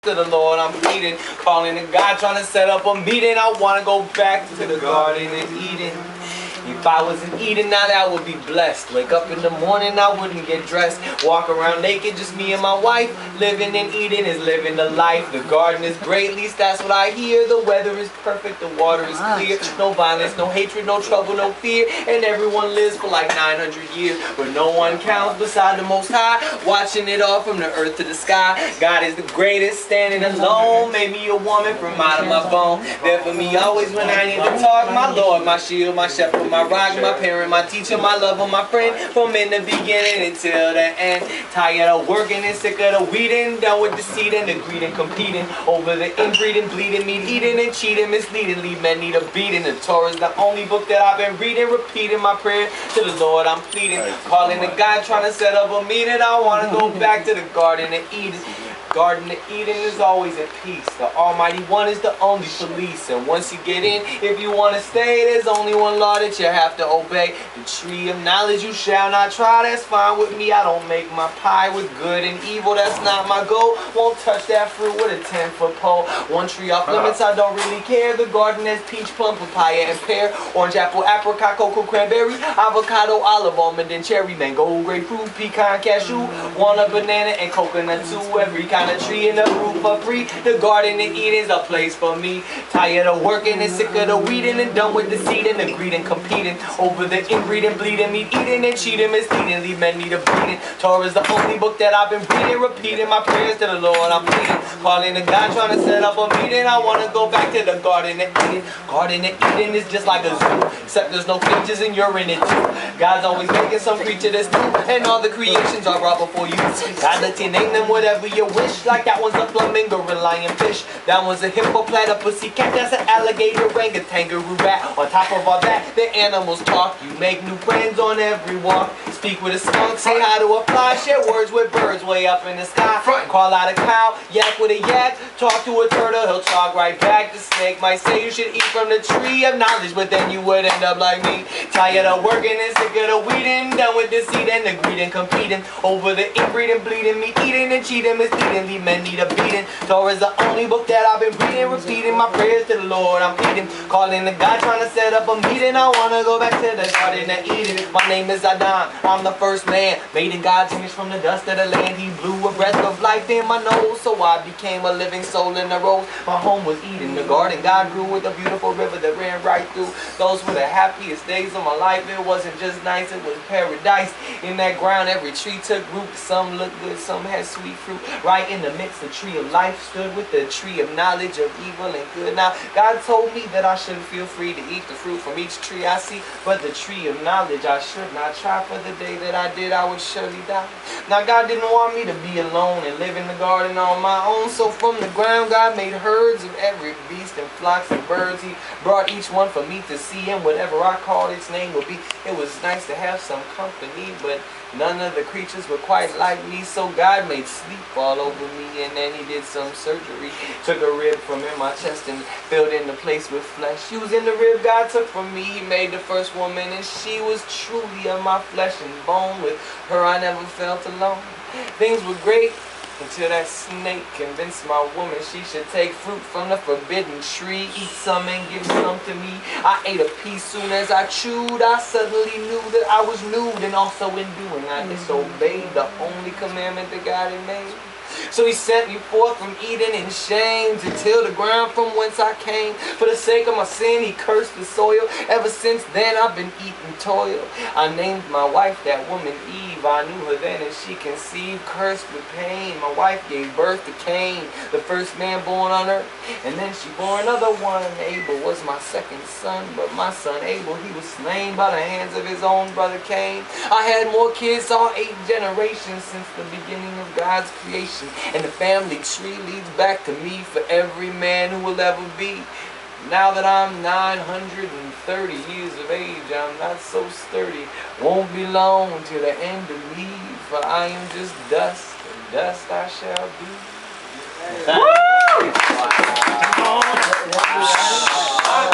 To the Lord I'm pleading, calling to God, trying to set up a meeting. I want to go back to the Garden of Eden. If I was in Eden now, that would be blessed. Wake up in the morning, I wouldn't get dressed. Walk around naked, just me and my wife. Living in Eden is living the life. The garden is great, at least that's what I hear. The weather is perfect, the water is clear. No violence, no hatred, no trouble, no fear. And everyone lives for like 900 years. But no one counts beside the Most High. Watching it all from the earth to the sky. God is the greatest, standing alone. Made me a woman from out of my bone. There for me always when I need to talk. My Lord, my shield, my shepherd, my rock, my parent, my teacher, my lover, my friend. From in the beginning until the end. Tired of working and sick of the weeding. Done with the seeding, the greeding, competing. Over the inbreeding, bleeding, meat eating and cheating. Misleading, lead men need a beating. The Torah is the only book that I've been reading. Repeating my prayer to the Lord I'm pleading. Calling the God, trying to set up a meeting. I want to go back to the Garden of Eden. Garden of Eden is always at peace. The Almighty One is the only police. And once you get in, if you want to stay, there's only one law that you have to obey. The tree of knowledge you shall not try. That's fine with me. I don't make my pie with good and evil. That's not my goal. Won't touch that fruit with a 10-foot pole. One tree off limits, I don't really care. The garden has peach, plum, papaya, and pear. Orange, apple, apricot, cocoa, cranberry, avocado, olive, almond, and cherry. Mango, grapefruit, pecan, cashew, walnut, banana, and coconut too. Every kind of tree in the roof for free. The Garden of Eden's a place for me. Tired of working and sick of the weeding and done with the seeding, the greeding, competing over the inbreeding, bleeding, meat eating and cheating, misleading, leave men need a beating. Torah's the only book that I've been reading, repeating my prayers to the Lord I'm pleading. Calling to God, trying to set up a meeting. I want to go back to the Garden of Eden. Garden of Eden is just like a zoo, except there's no creatures and you're in it too. God's always making some creature that's new, and all the creations are brought before you. God let you name them whatever you wish. Like that one's a flamingo, a lionfish. That one's a hippo, platypus, cat. That's an alligator, orangutan, kangaroo, rat. On top of all that, the animals talk. You make new friends on every walk. Speak with a skunk, say hi to a fly. Share words with birds way up in the sky. Call out a cow, yak with a yak. Talk to a turtle, he'll talk right back. The snake might say you should eat from the tree of knowledge, but then you would end up like me. Tired of working and sick of the weeding. Done with the seed and the greeding, competing over the inbreeding, bleeding, meat eating and cheating, misleading. Leave men need a beating. Torah is the only book that I've been reading, repeating my prayers to the Lord I'm pleading. Calling to God, trying to set up a meeting. I want to go back to the Garden of Eden. My name is Adam, I'm the first man, made in God's image from the dust of the land. He blew a breath of life in my nose, so I became a living soul in the rose. My home was Eden, the garden God grew with a beautiful river that ran right through. Those were the happiest days of my life. It wasn't just nice, it was paradise. In that ground every tree took root. Some looked good, some had sweet fruit. Right in the midst, the tree of life stood with the tree of knowledge of evil and good. Now God told me that I shouldn't feel free to eat the fruit from each tree I see, but the tree of knowledge I should not try, for the day that I did I would surely die. Now God didn't want me to be alone and live in the garden on my own, so from the ground God made herds of every beast and flocks and birds. He brought each one for me to see, and whatever I called its name would be. It was nice to have some company, but none of the creatures were quite like me, so God made sleep all over me, and then he did some surgery. Took a rib from in my chest and filled in the place with flesh. Using the rib God took from me, he made the first woman, and she was truly of my flesh and bone. With her I never felt alone. Things were great until that snake convinced my woman she should take fruit from the forbidden tree. Eat some and give some to me. I ate a piece soon as I chewed. I suddenly knew that I was nude, and also in doing I disobeyed the only commandment that God had made. So he sent me forth from Eden in shame to till the ground from whence I came. For the sake of my sin, he cursed the soil. Ever since then, I've been eating toil. I named my wife that woman Eve. I knew her then, and she conceived, cursed with pain. My wife gave birth to Cain, the first man born on earth. And then she bore another one. Abel was my second son, but my son Abel, he was slain by the hands of his own brother Cain. I had more kids, all 8 generations since the beginning of God's creation. And the family tree leads back to me for every man who will ever be. Now that I'm 930 years of age, I'm not so sturdy. Won't be long till the end of me, for I am just dust, and dust I shall be. Woo! Wow.